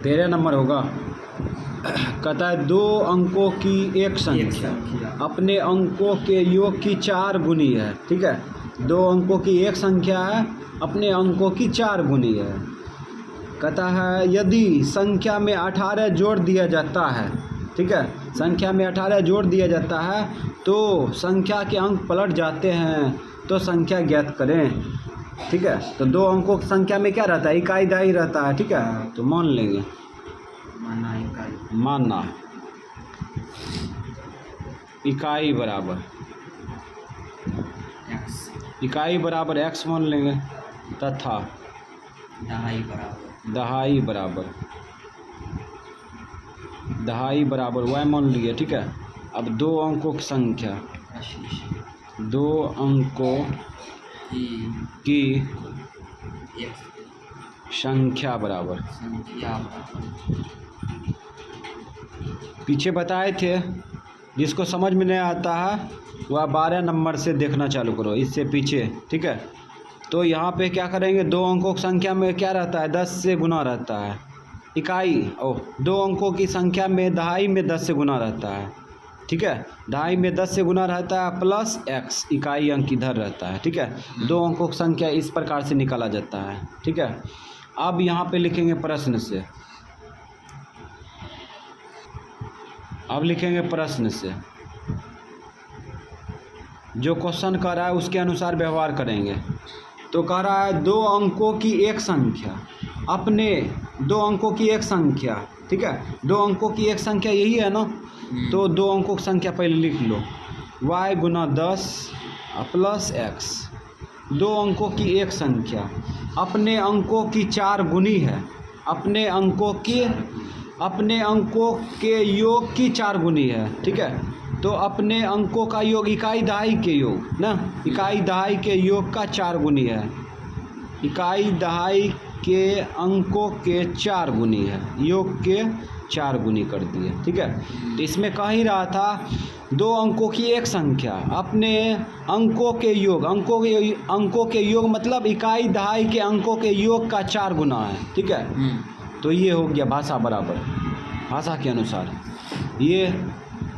13 number होगा। कहता है 2 अंकों की एक संख्या अपने अंकों के योग की 4 गुनी है। ठीक है, 2 अंकों की एक संख्या है, अपने अंकों की 4 गुनी है। कहता है यदि संख्या में 18 जोड़ दिया जाता है, ठीक है, संख्या में 18 जोड़ दिया जाता है तो संख्या के अंक पलट जाते हैं, तो संख्या ज्ञात करें। ठीक है, तो 2 अंकों की संख्या में क्या रहता है, इकाई दहाई रहता है। ठीक है, तो मान लेंगे, मानना इकाई बराबर x मान लेंगे, तथा दहाई बराबर y मान लिए। ठीक है, अब 2 अंकों की संख्या, 2 अंकों की संख्या बराबर, पीछे बताए थे, जिसको समझ में नहीं आता है वह 12 नंबर से देखना चालू करो, इससे पीछे। ठीक है, तो यहाँ पे क्या करेंगे, 2 अंकों की संख्या में क्या रहता है, 10 से गुना रहता है इकाई। 2 अंकों की संख्या में दहाई में 10 से गुना रहता है। ठीक है, दहाई में 10 से गुना रहता है प्लस x, इकाई अंक इधर रहता है। ठीक है, 2 अंकों की संख्या इस प्रकार से निकाला जाता है। ठीक है, अब यहाँ पे लिखेंगे प्रश्न से, अब लिखेंगे प्रश्न से, जो क्वेश्चन कर रहा है उसके अनुसार व्यवहार करेंगे। तो कह रहा है 2 अंकों की एक संख्या अपने 2 अंकों की एक संख्या। ठीक है, 2 अंकों की एक संख्या यही है ना, तो 2 अंकों की संख्या पहले लिख लो, y गुना 10 प्लस x। 2 अंकों की एक संख्या अपने अंकों की 4 गुनी है, अपने अंकों के योग की 4 गुनी है। ठीक है, तो अपने अंकों का योग इकाई दहाई के योग ना, इकाई दहाई के योग का 4 गुनी है, इकाई दहाई के अंकों के 4 गुनी है, योग के 4 गुनी कर दिए। ठीक है, तो इसमें कह ही रहा था 2 अंकों की एक संख्या अपने अंकों के योग, अंकों के योग मतलब इकाई दहाई के अंकों के योग का 4 गुना है। ठीक है, तो ये हो गया भाषा बराबर, भाषा के अनुसार ये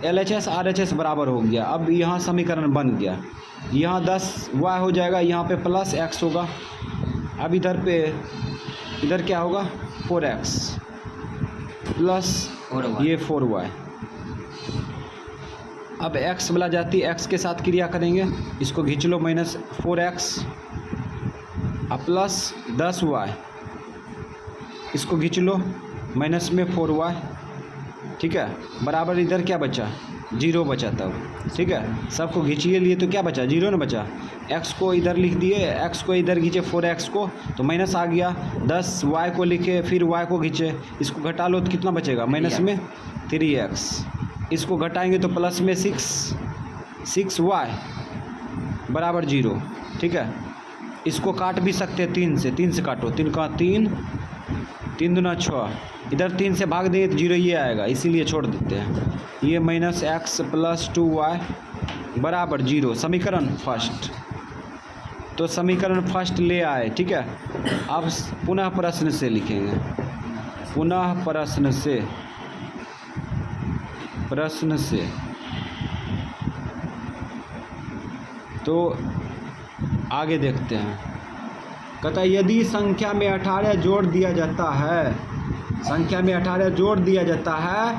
LHS RHS बराबर हो गया। अब यहाँ समीकरण बन गया, यहाँ 10y हो जाएगा, यहाँ पे प्लस x होगा, अब इधर क्या होगा 4x प्लस ये 4y। अब x वाला जाती x के साथ क्रिया करेंगे, इसको खींच लो, माइनस 4x प्लस 10y, इसको खींच लो, माइनस में 4y। ठीक है, बराबर इधर क्या बचा, 0 बचा तब। ठीक है, सबको खींचिए लिए तो क्या बचा, 0 ना बचा। x को इधर लिख दिए, x को इधर खींचे 4x को, तो माइनस आ गया। 10y को लिखे, फिर y को खींचे, इसको घटा लो तो कितना बचेगा, माइनस में 3x, इसको घटाएंगे तो प्लस में 6y बराबर 0। ठीक है, इसको काट भी सकते हैं 3 से काटो, 3 का 3 दूना 6, इधर 3 से भाग देंगे तो 0 ये आएगा, इसीलिए छोड़ देते हैं। ये माइनस x प्लस 2y बराबर 0, समीकरण फर्स्ट। तो समीकरण फर्स्ट ले आए। ठीक है, अब पुनः प्रश्न से लिखेंगे, पुनः प्रश्न से तो आगे देखते हैं। कहता है यदि संख्या में 18 जोड़ दिया जाता है, संख्या में 18 जोड़ दिया जाता है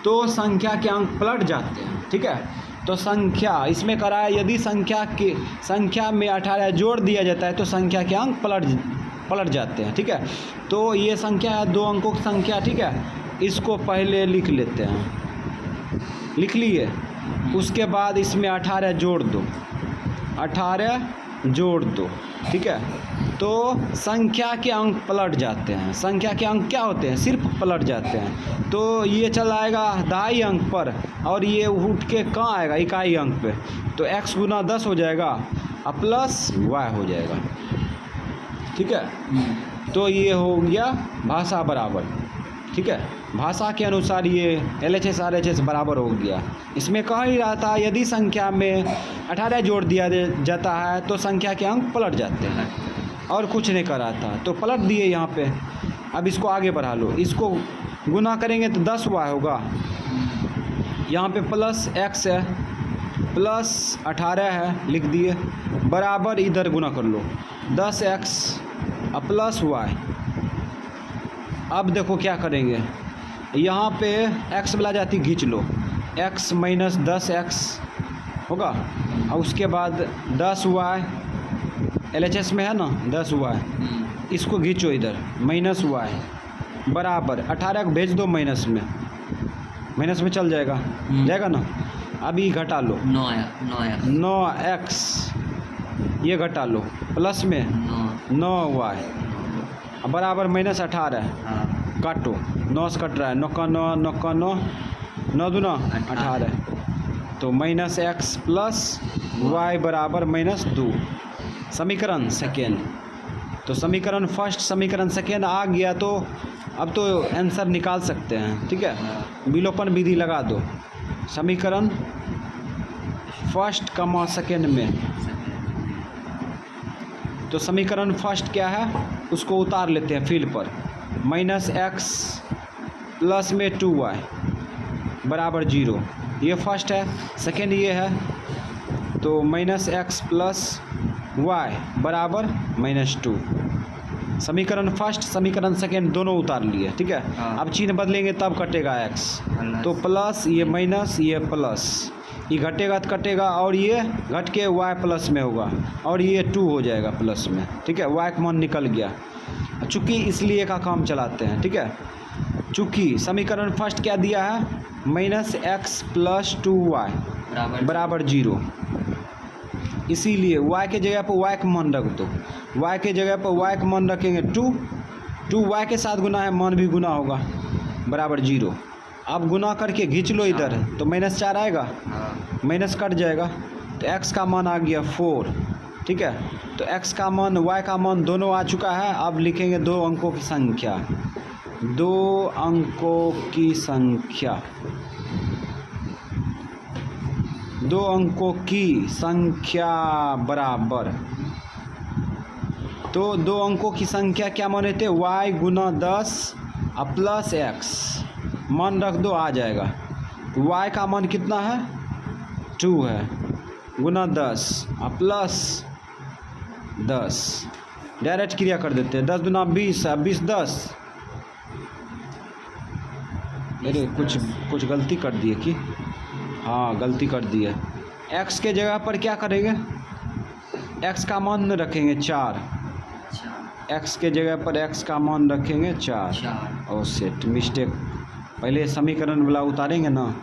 तो संख्या के अंक पलट जाते हैं। ठीक है, तो संख्या इसमें करा है, यदि संख्या में 18 जोड़ दिया जाता है तो संख्या के अंक पलट जाते हैं। ठीक है, तो ये संख्या है 2 अंकों की संख्या। ठीक है, इसको पहले लिख लेते हैं, लिख लिए, उसके बाद इसमें 18 जोड़ दो, 18 जोड़ दो। ठीक है, तो संख्या के अंक पलट जाते हैं, संख्या के अंक क्या होते हैं, सिर्फ पलट जाते हैं। तो ये चला आएगा दहाई अंक पर और ये उठ के कहाँ आएगा, इकाई अंक पे, तो x गुना 10 हो जाएगा और प्लस y हो जाएगा। ठीक है, तो ये हो गया भाषा बराबर। ठीक है, भाषा के अनुसार ये LHS RHS बराबर हो गया। इसमें कह ही रहा था यदि संख्या में 18 जोड़ दिया जाता है तो संख्या के अंक पलट जाते हैं, और कुछ नहीं कर रहा था, तो पलट दिए यहाँ पे अब इसको आगे बढ़ा लो, इसको गुना करेंगे तो 10y होगा। यहाँ पे प्लस x है, प्लस 18 है, लिख दिए, बराबर इधर गुना कर लो 10x और प्लस y। अब देखो क्या करेंगे, यहाँ पे x वाला जाती खींच लो, x माइनस 10x होगा, और उसके बाद 10y LHS में है ना 10y, इसको खींचो इधर माइनस y बराबर 18 को भेज दो माइनस में चल जाएगा, जाएगा ना। अभी घटा लो 9x ये घटा लो, प्लस में 9y बराबर माइनस 18 काटो, 9 से कट रहा है, 9 का 9 दूना 18, तो माइनस x प्लस y बराबर माइनस 2। समीकरण सेकेंड, तो समीकरण फर्स्ट समीकरण सेकेंड आ गया, तो अब तो आंसर निकाल सकते हैं, ठीक है। विलोपन विधि लगा दो, समीकरण फर्स्ट कमा सेकेंड में, तो समीकरण फर्स्ट क्या है उसको उतार लेते हैं फील्ड पर, माइनस x प्लस में 2y बराबर 0, ये फर्स्ट है। सेकेंड ये है, तो माइनस x प्लस y बराबर माइनस 2। समीकरण फर्स्ट समीकरण सेकेंड दोनों उतार लिए, ठीक है। अब चिन्ह बदलेंगे तब कटेगा x, तो प्लस ये माइनस ये प्लस, ये घटेगा तो कटेगा, और ये घट के y प्लस में होगा, और ये 2 हो जाएगा प्लस में, ठीक है। y का मान निकल गया, चूँकि इसलिए का काम चलाते हैं, ठीक है। चूँकि समीकरण फर्स्ट क्या दिया है, माइनस x प्लस 2y बराबर 0, इसीलिए y के जगह पर y का मान रख दो, y के जगह पर y का मान रखेंगे 2 y के साथ गुना है, मान भी गुना होगा, बराबर 0। अब गुना करके खींच लो इधर, तो माइनस 4 आएगा, माइनस कट जाएगा, तो x का मान आ गया 4, ठीक है। तो x का मान y का मान दोनों आ चुका है। अब लिखेंगे 2 अंकों की संख्या, 2 अंकों की संख्या, 2 अंकों की संख्या बराबर, तो 2 अंकों की संख्या क्या माने थे, y गुना 10 और प्लस x, मान रख दो आ जाएगा। y का मान कितना है 2 है, गुना 10 और प्लस 10, डायरेक्ट क्रिया कर देते हैं, 10 दूना 20 है, 20 10, अरे कुछ गलती कर दिए कि, हाँ गलती कर दी है। x के जगह पर क्या करेंगे, x का मान रखेंगे 4, x के जगह पर x का मान रखेंगे 4, और सेट मिस्टेक, पहले समीकरण वाला उतारेंगे ना,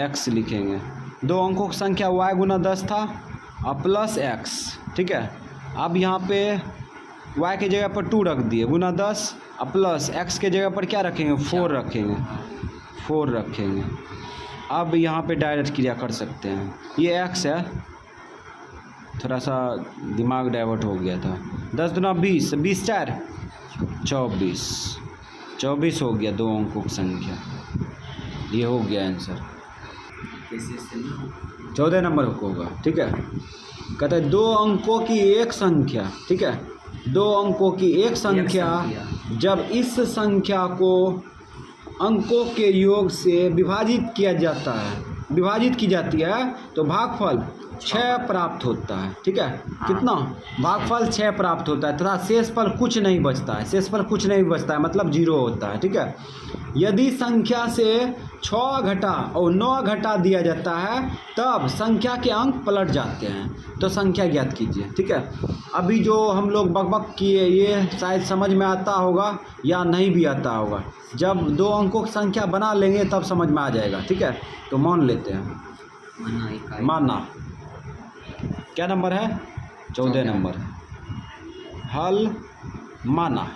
x लिखेंगे। 2 अंकों की संख्या y गुना 10 था और प्लस x, ठीक है। अब यहाँ पे y के जगह पर 2 रख दिए, गुना 10 और प्लस x के जगह पर क्या रखेंगे 4 रखेंगे, 4 रखेंगे। अब यहाँ पे डायरेक्ट क्रिया कर सकते हैं, ये x है, थोड़ा सा दिमाग डाइवर्ट हो गया था, 10 दूना 20, 20 4 24 हो गया 2 अंकों की संख्या, ये हो गया आंसर। 14 नंबर को होगा, ठीक है। कहते हैं 2 अंकों की एक संख्या, ठीक है, 2 अंकों की एक संख्या जब इस संख्या को अंकों के योग से विभाजित किया जाता है, विभाजित की जाती है, तो भागफल 6 प्राप्त होता है, ठीक है। कितना भागफल 6 प्राप्त होता है, तथा शेषफल कुछ नहीं बचता है, शेषफल कुछ नहीं बचता है मतलब 0 होता है, ठीक है। यदि संख्या से 6 घटा और 9 घटा दिया जाता है तब संख्या के अंक पलट जाते हैं, तो संख्या ज्ञात कीजिए, ठीक है। अभी जो हम लोग बकबक किए ये शायद समझ में आता होगा या नहीं भी आता होगा, जब 2 अंकों की संख्या बना लेंगे तब समझ में आ जाएगा, ठीक है। तो मान लेते हैं, माना क्या नंबर है 14 नंबर, हल माना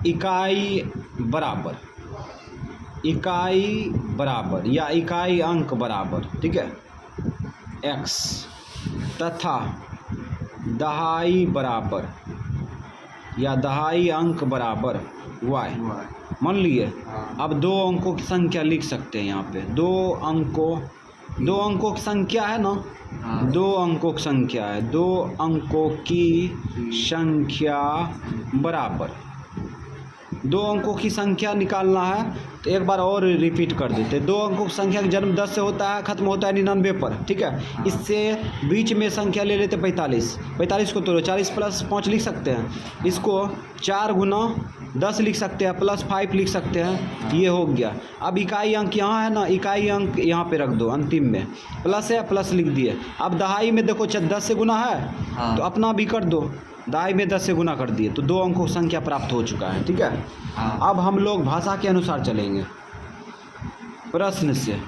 इकाई बराबर या इकाई अंक बराबर, ठीक है, x तथा दहाई बराबर या दहाई अंक बराबर y, मान लिए। अब 2 अंकों की संख्या लिख सकते हैं यहाँ पे, 2 अंकों 2 अंकों की संख्या है ना, हाँ। 2 अंकों की संख्या है, 2 अंकों की संख्या बराबर 2 अंकों की संख्या निकालना है। तो एक बार और रिपीट कर देते हैं। 2 अंकों की संख्या का जन्म 10 से होता है, खत्म होता है 99 पर, ठीक है। इससे बीच में संख्या ले लेते 45, 45 को तोड़ो, 40 प्लस 5 लिख सकते हैं, इसको 4 गुना 10 लिख सकते हैं, प्लस 5 लिख सकते हैं, ये हो गया। अब इकाई अंक यहाँ है ना, इकाई अंक यहाँ पे रख दो अंतिम में, प्लस है, प्लस लिख दिए। अब दहाई में देखो 10 से गुना है, तो अपना भी कर दो, दहाई में 10 से गुना कर दिए, तो 2 अंकों की संख्या प्राप्त हो चुका है, ठीक है। अब हम लोग भाषा के अनुसार चलेंगे। प्रश्न से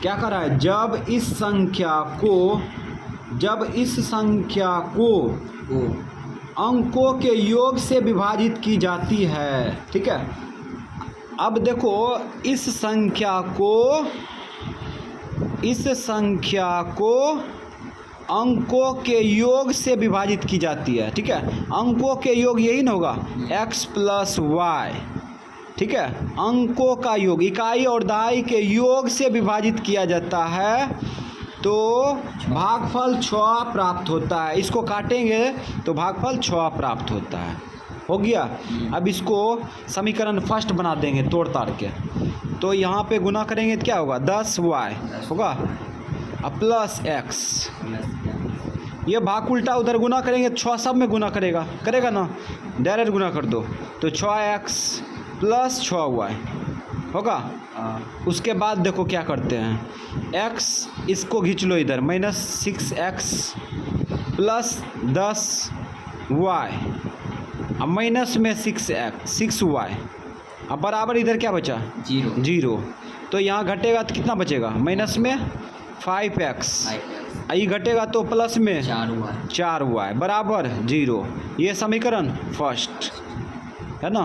क्या करा है, जब इस संख्या को अंकों के योग से विभाजित की जाती है, ठीक है। अब देखो इस संख्या को अंकों के योग से विभाजित की जाती है, ठीक है। अंकों के योग यही ना होगा, x प्लस वाई, ठीक है। अंकों का योग, इकाई और दहाई के योग से विभाजित किया जाता है, तो भागफल 6 प्राप्त होता है। इसको काटेंगे तो भागफल 6 प्राप्त होता है, हो गया। अब इसको समीकरण फर्स्ट बना देंगे तोड़ ताड़ के। तो यहाँ पे गुना करेंगे तो क्या होगा, 10y होगा, अब प्लस x, ये भाग उल्टा उधर गुना करेंगे, 6 सब में गुना करेगा ना, डायरेक्ट गुना कर दो, तो 6x प्लस 6y होगा। उसके बाद देखो क्या करते हैं, x इसको खींच लो इधर, -6x प्लस 10y, अब माइनस में 6y, अब बराबर इधर क्या बचा, 0। तो यहाँ घटेगा तो कितना बचेगा, माइनस में 5x, ये घटेगा तो प्लस में 4y बराबर 0। ये समीकरण फर्स्ट है ना।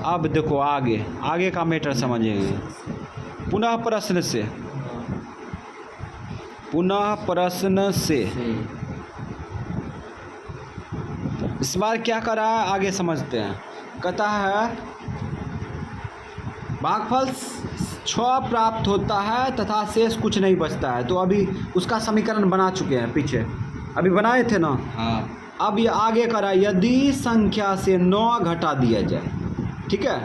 अब देखो आगे का मैटर समझेंगे। पुनः प्रश्न से इस बार क्या करा है आगे समझते हैं। कहता है भागफल 6 प्राप्त होता है तथा शेष कुछ नहीं बचता है। तो अभी उसका समीकरण बना चुके हैं, पीछे अभी बनाए थे ना। अब ये आगे करा, यदि संख्या से 9 घटा दिया जाए, ठीक है,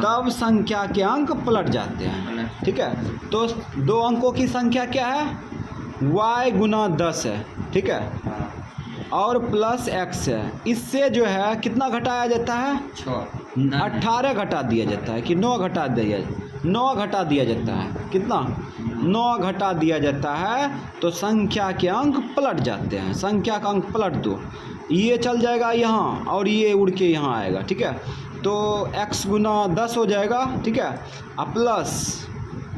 तब संख्या के अंक पलट जाते हैं, ठीक है। तो 2 अंकों की संख्या क्या है, y गुना 10 है, ठीक है, और प्लस x है। इससे जो है कितना घटाया जाता है, 18 घटा दिया जाता है कि 9 घटा दिया जाता है, कितना 9 घटा दिया जाता है। तो संख्या के अंक पलट जाते हैं, संख्या का अंक पलट दो, ये चल जाएगा यहाँ और ये उड़ के यहाँ आएगा, ठीक है। तो x गुना 10 हो जाएगा, ठीक है, अब प्लस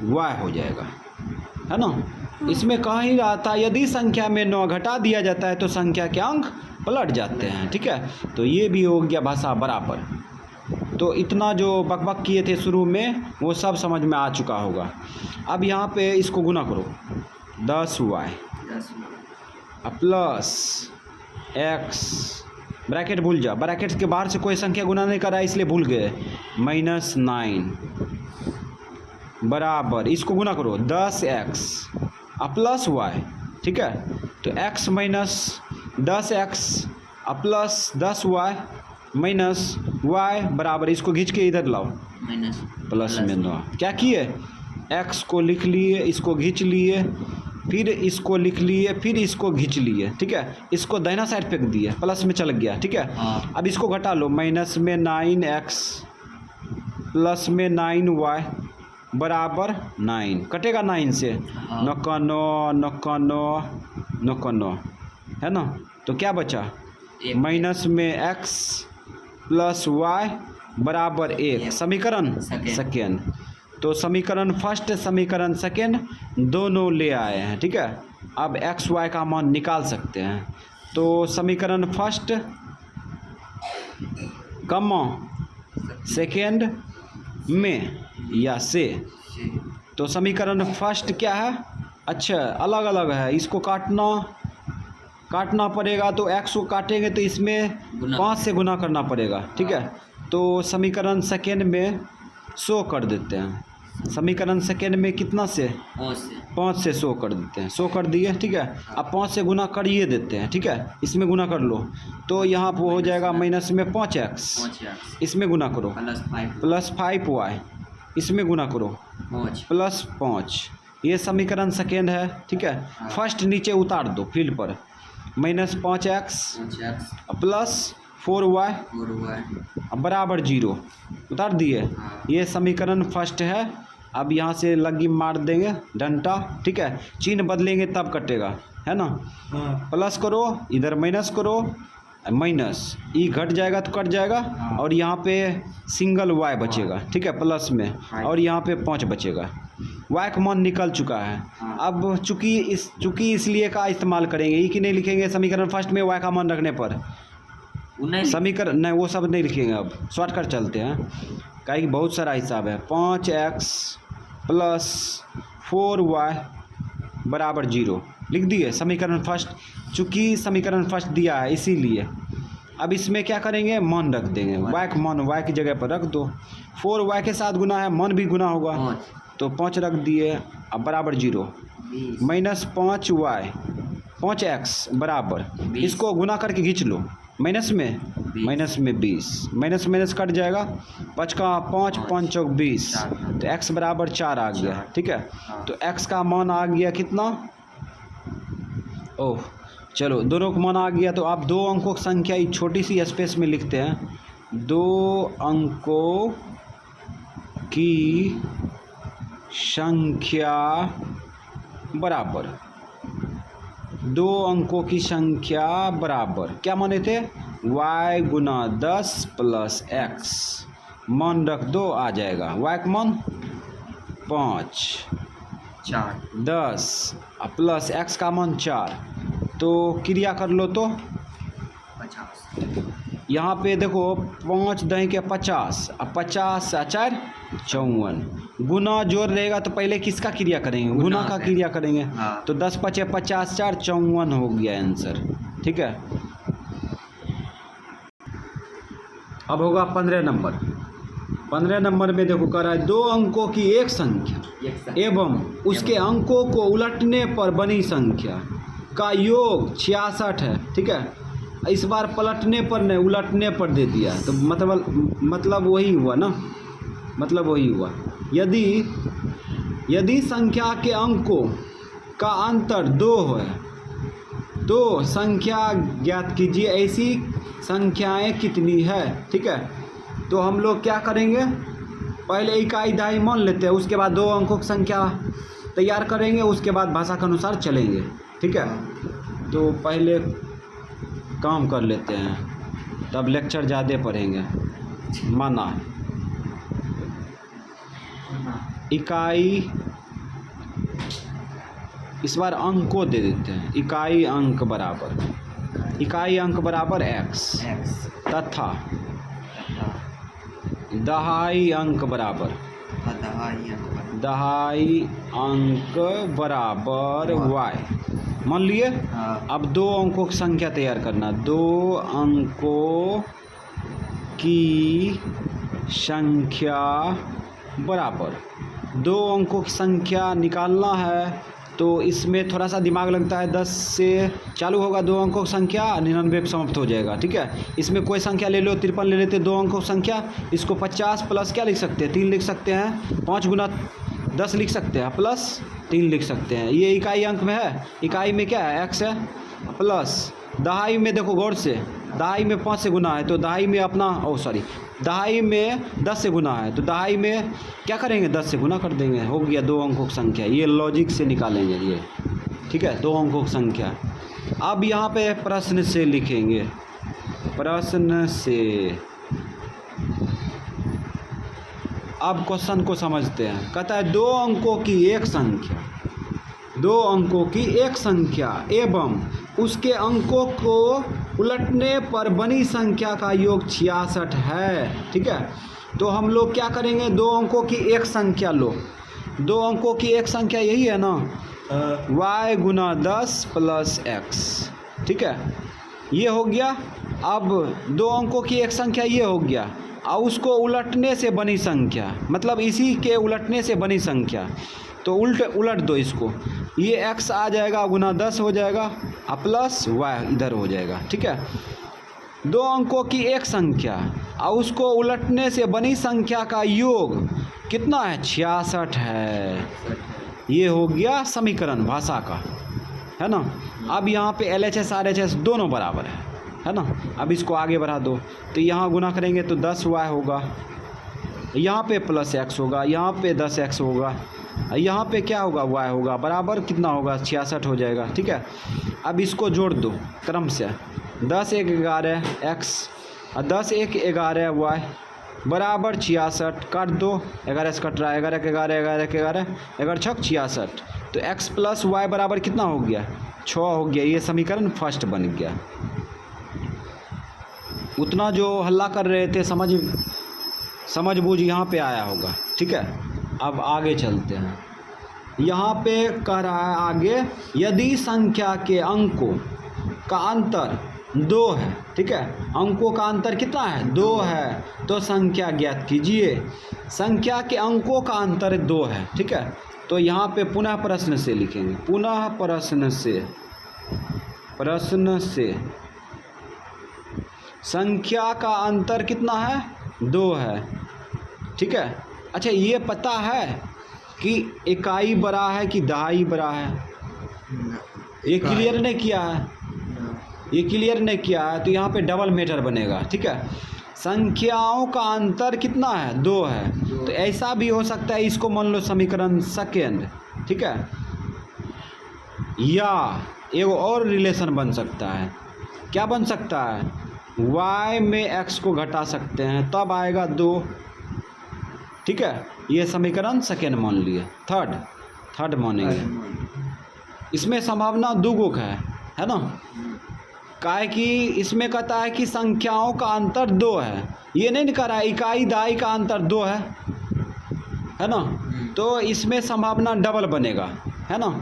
y हो जाएगा, है ना। इसमें कह ही रहा था यदि संख्या में 9 घटा दिया जाता है तो संख्या के अंक पलट जाते हैं, ठीक है। तो ये भी हो गया भाषा बराबर। तो इतना जो बकबक किए थे शुरू में वो सब समझ में आ चुका होगा। अब यहाँ पे इसको गुना करो, 10y प्लस x, ब्रैकेट भूल जा, ब्रैकेट के बाहर से कोई संख्या गुना नहीं कर रहा है इसलिए भूल गए, -9 बराबर, इसको गुना करो 10x प्लस y, ठीक है। तो x minus 10x plus 10y minus y बराबर, इसको खींच के इधर लाओ, प्लस में 9। क्या किए, x को लिख लिए, इसको खींच लिए, फिर इसको लिख लिए, फिर इसको खींच लिए, ठीक है। इसको दाहिना साइड फेंक दिए, प्लस में चल गया, ठीक है। अब इसको घटा लो, माइनस में 9x प्लस में 9y बराबर 9, कटेगा 9 से, 9 है ना। तो क्या बचा, माइनस में x प्लस y बराबर 1, समीकरण सेकेंड। तो समीकरण फर्स्ट समीकरण सेकेंड दोनों ले आए हैं, ठीक है। अब x y का मान निकाल सकते हैं। तो समीकरण फर्स्ट कमा सेकेंड में या से, तो समीकरण फर्स्ट क्या है, अच्छा अलग अलग है, इसको काटना पड़ेगा। तो x को काटेंगे तो इसमें 5 से गुना करना पड़ेगा, ठीक है। तो समीकरण सेकेंड में 100 कर देते हैं। समीकरण सेकेंड में कितना से 5 से 100 कर देते हैं। 100 कर दिए, ठीक है। अब 5 से गुना करिए देते हैं, ठीक है। इसमें गुना कर लो तो यहाँ पर हो जाएगा माइनस में 5x, इसमें गुना करो प्लस 5y, इसमें गुना करो प्लस 5। ये समीकरण सेकेंड है, ठीक है। फर्स्ट नीचे उतार दो फील्ड पर, माइनस 5x प्लस 4y बराबर 0 उतार दिए। ये समीकरण फर्स्ट है। अब यहाँ से लगी मार देंगे डंटा, ठीक है। चिन्ह बदलेंगे तब कटेगा, है ना। प्लस करो, इधर माइनस करो, माइनस ई घट जाएगा तो कट जाएगा, और यहाँ पे सिंगल y बचेगा, ठीक है, प्लस में, और यहाँ पे 5 बचेगा। y का मान निकल चुका है। अब चूँकि इसलिए का इस्तेमाल करेंगे, ई की नहीं लिखेंगे समीकरण फर्स्ट में y का मान रखने पर। समीकरण नहीं, वो सब नहीं लिखेंगे। अब शॉर्टकट चलते हैं, कहीं बहुत सारा हिसाब है। 5x प्लस 4y बराबर 0 लिख दिए समीकरण फर्स्ट, चूँकि समीकरण फर्स्ट दिया है इसीलिए। अब इसमें क्या करेंगे, मान रख देंगे, y का मान y की जगह पर रख दो। 4y के साथ गुना है, मान भी गुना होगा, तो 5 रख दिए। अब बराबर 0 माइनस 5y 5x बराबर, इसको गुना करके खींच लो, माइनस में 20, माइनस माइनस कट जाएगा, 5 का 5 5 चौक 20, तो x बराबर 4 आ गया, ठीक है। तो x का मान आ गया कितना, ओह चलो दोनों का मान आ गया। तो आप 2 अंकों की संख्या एक छोटी सी स्पेस में लिखते हैं, 2 अंकों की संख्या बराबर, 2 अंकों की संख्या बराबर क्या माने थे, y गुना 10 प्लस x, मान रख दो आ जाएगा। y का मान 5 10 प्लस x का मान 4, तो क्रिया कर लो तो 50। यहाँ पे देखो 5 दही के 50, अब 50 4 54, गुना जोड़ रहेगा तो पहले किसका क्रिया करेंगे, गुना का क्रिया करेंगे। तो 10 5 50 4 54 हो गया आंसर, ठीक है। अब होगा 15 नंबर। 15 नंबर में देखो कह रहा है 2 अंकों की एक संख्या एवं उसके अंकों को उलटने पर बनी संख्या का योग 66 है, ठीक है। इस बार पलटने पर नहीं, उलटने पर दे दिया, तो मतलब वही हुआ ना, मतलब वही हुआ। यदि संख्या के अंकों का अंतर 2 है तो संख्या ज्ञात कीजिए, ऐसी संख्याएं कितनी है, ठीक है। तो हम लोग क्या करेंगे, पहले इकाई दहाई मान लेते हैं, उसके बाद 2 अंकों की संख्या तैयार करेंगे, उसके बाद भाषा के अनुसार चलेंगे, ठीक है। तो पहले काम कर लेते हैं, तब लेक्चर ज़्यादा पढ़ेंगे। माना इकाई, इस बार अंक को दे देते हैं, इकाई अंक बराबर x तथा दहाई अंक बराबर y मान लिए। अब 2 अंकों की संख्या तैयार करना, 2 अंकों की संख्या बराबर, 2 अंकों की संख्या निकालना है तो इसमें थोड़ा सा दिमाग लगता है। 10 से चालू होगा 2 अंकों की संख्या, 99 पे समाप्त हो जाएगा, ठीक है। इसमें कोई संख्या ले लो, 53 ले लेते, 2 अंकों की संख्या, इसको 50 प्लस क्या लिख सकते हैं, 3 लिख सकते हैं, 5 गुना 10 लिख सकते हैं, प्लस 3 लिख सकते हैं। ये इकाई अंक में है, इकाई में क्या है x है, प्लस दहाई में देखो गौर से, दहाई में 5 से गुना है, तो दहाई में दहाई में 10 से गुना है, तो दहाई में क्या करेंगे, 10 से गुना कर देंगे, हो गया 2 अंकों की संख्या। ये लॉजिक से निकालेंगे ये, ठीक है, 2 अंकों की संख्या। अब यहाँ पे प्रश्न से लिखेंगे, प्रश्न से। अब क्वेश्चन को समझते हैं। कहता है 2 अंकों की एक संख्या, 2 अंकों की एक संख्या एवं उसके अंकों को उलटने पर बनी संख्या का योग 66 है, ठीक है। तो हम लोग क्या करेंगे, 2 अंकों की एक संख्या लो, 2 अंकों की एक संख्या यही है ना, y गुना 10 प्लस x, ठीक है, ये हो गया। अब 2 अंकों की एक संख्या ये हो गया, और उसको उलटने से बनी संख्या, मतलब इसी के उलटने से बनी संख्या, तो उलट दो इसको, ये x आ जाएगा गुना 10 हो जाएगा और प्लस y इधर हो जाएगा। ठीक है, दो अंकों की एक संख्या और उसको उलटने से बनी संख्या का योग कितना है? 66 है। ये हो गया समीकरण भाषा का, है ना। अब यहाँ पे LHS RHS दोनों बराबर है ना। अब इसको आगे बढ़ा दो, तो यहाँ गुना करेंगे तो 10y होगा, यहाँ पे प्लस x होगा, यहाँ पे 10x होगा, यहाँ पे क्या होगा? y होगा, बराबर कितना होगा? 66 हो जाएगा। ठीक है, अब इसको जोड़ दो क्रम से, 10 1 11 x और 10 1 11 y बराबर 66, काट दो, 11 से कट रहा है, 11 के 11 11 के 11 11 छक 66, तो x प्लस वाई बराबर कितना हो गया? 6 हो गया। ये समीकरण फर्स्ट बन गया। उतना जो हल्ला कर रहे थे समझ बूझ यहाँ पे आया होगा। ठीक है, अब आगे चलते हैं। यहाँ पे कह रहा है आगे, यदि संख्या के अंकों का अंतर 2 है, ठीक है, अंकों का अंतर कितना है? 2 है, तो संख्या ज्ञात कीजिए। संख्या के अंकों का अंतर 2 है। ठीक है, तो यहाँ पे पुनः प्रश्न से लिखेंगे, पुनः प्रश्न से संख्या का अंतर कितना है? 2 है। ठीक है, अच्छा ये पता है कि इकाई बड़ा है कि दहाई बड़ा है? ये क्लियर नहीं किया है, ये क्लियर नहीं किया है, तो यहाँ पे डबल मीटर बनेगा। ठीक है, संख्याओं का अंतर कितना है? 2 है, तो ऐसा भी हो सकता है, इसको मान लो समीकरण सेकेंड। ठीक है, या एक और रिलेशन बन सकता है। क्या बन सकता है? y में x को घटा सकते हैं, तब आएगा 2। ठीक है, ये समीकरण सेकेंड मान लिए। थर्ड मानेंगे। इसमें संभावना दुगो का है ना, काहे कि इसमें कहता है कि संख्याओं का अंतर 2 है, ये नहीं कह रहा है इकाई दहाई का अंतर 2 है ना, तो इसमें संभावना डबल बनेगा, है ना।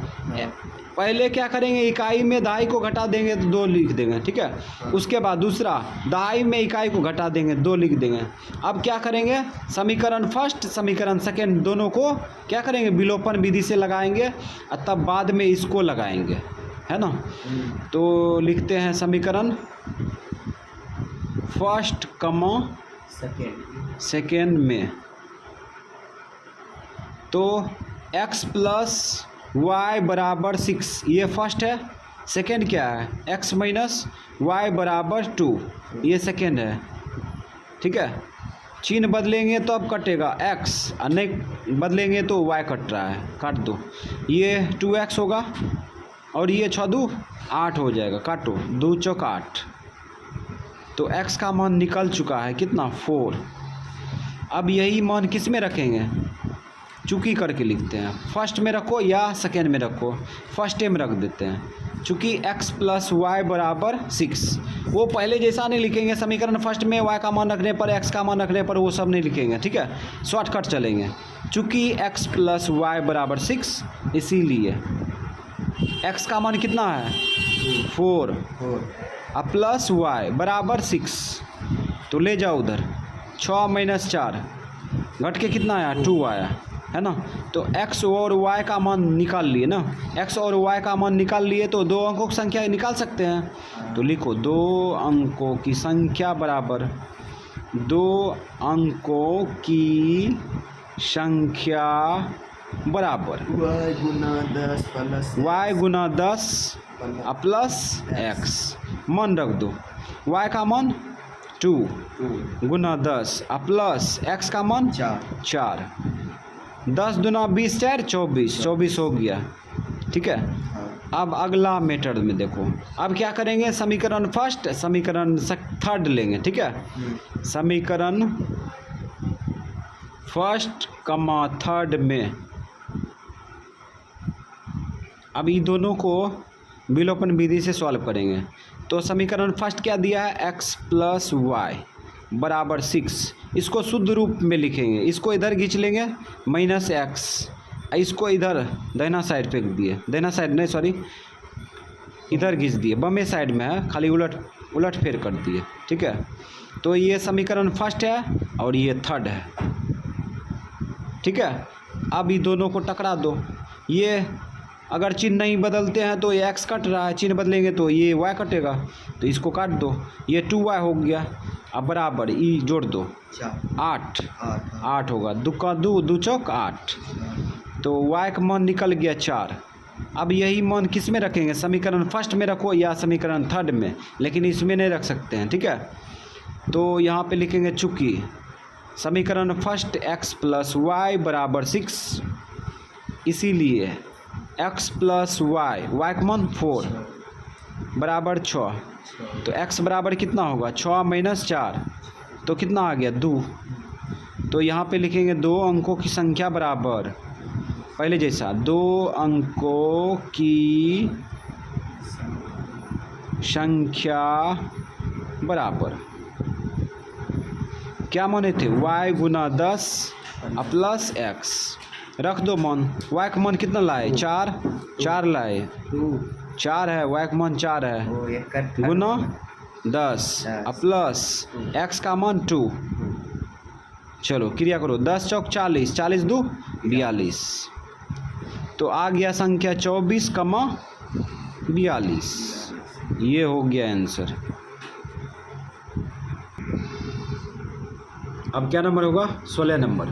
पहले क्या करेंगे? इकाई में दहाई को घटा देंगे तो 2 लिख देंगे। ठीक है, उसके बाद दूसरा दहाई में इकाई को घटा देंगे, 2 लिख देंगे। अब क्या करेंगे? समीकरण फर्स्ट समीकरण सेकेंड दोनों को क्या करेंगे? विलोपन विधि से लगाएंगे और तब बाद में इसको लगाएंगे, है ना। तो लिखते हैं समीकरण फर्स्ट कमा सेकेंड में, तो x प्लस y बराबर 6, ये फर्स्ट है। सेकेंड क्या है? x माइनस y बराबर 2, ये सेकेंड है। ठीक है, चिन्ह बदलेंगे तो अब कटेगा x, और नहीं बदलेंगे तो y कट रहा है, काट दो। ये 2x होगा और ये 6 2 8 हो जाएगा, काटो, 2 चौक 8, तो x का मान निकल चुका है कितना? 4। अब यही मान किस में रखेंगे? चूँकि करके लिखते हैं, फर्स्ट में रखो या सेकेंड में रखो, फर्स्ट में रख देते हैं। चूँकि x प्लस वाई बराबर 6, वो पहले जैसा नहीं लिखेंगे समीकरण फर्स्ट में, y का मान रखने पर x का मान रखने पर वो सब नहीं लिखेंगे। ठीक है, शॉर्टकट चलेंगे। चूँकि x प्लस वाई बराबर 6, इसीलिए x का मान कितना है? 4 और प्लस y बराबर 6, तो ले जाओ उधर, 6 माइनस 4 घट के कितना आया? 2 आया, है ना। तो x और y का मान निकाल लिए ना, x और y का मान निकाल लिए, तो 2 अंकों की संख्या निकाल सकते हैं। तो लिखो 2 अंकों की संख्या बराबर 2 अंकों की संख्या बराबर y गुना 10 प्लस x। मान रख दो, y का मान 2 गुना 10 प्लस x का मान 4, 10 दूना 20 4 24 हो गया। ठीक है, अब अगला मेथड में देखो, अब क्या करेंगे? समीकरण फर्स्ट समीकरण थर्ड लेंगे। ठीक है, समीकरण फर्स्ट कमा थर्ड में अब ये दोनों को विलोपन विधि से सॉल्व करेंगे। तो समीकरण फर्स्ट क्या दिया है? x प्लस वाई बराबर 6, इसको शुद्ध रूप में लिखेंगे, इसको इधर खींच लेंगे माइनस x, इसको इधर दाहिना साइड फेंक दिए, दाहिना साइड नहीं सॉरी, इधर घिस दिए, बमे साइड में है, खाली उलट फेर कर दिए। ठीक है, तो ये समीकरण फर्स्ट है और ये थर्ड है। ठीक है, अब ये दोनों को टकरा दो। ये अगर चिन्ह नहीं बदलते हैं तो ये x कट रहा है, चिन्ह बदलेंगे तो ये y कटेगा, तो इसको काट दो, ये 2y हो गया। अब बराबर ई जोड़ दो, 8 होगा, दो का दो चौक 8, तो y का मान निकल गया 4। अब यही मान किस में रखेंगे, समीकरण फर्स्ट में रखो या समीकरण थर्ड में, लेकिन इसमें नहीं रख सकते हैं। ठीक है, तो यहाँ पे लिखेंगे चूँकि समीकरण फर्स्ट x + y = 6, इसीलिए x + y का मान 4 बराबर 6, तो x बराबर कितना होगा, 6 - 4, तो कितना आ गया 2। तो यहाँ पे लिखेंगे 2 अंकों की संख्या बराबर, पहले जैसा 2 अंकों की संख्या बराबर, क्या माने थे, y × 10 + x, रख दो मान, y का मान कितना लाए, 4 लाए, 4 है, y का मान 4 है, गुना 10 प्लस x का मान 2। चलो क्रिया करो, 10 चौक 40, 40 2 42, तो आ गया संख्या 24, 42। ये हो गया आंसर। अब क्या नंबर होगा, 16 नंबर।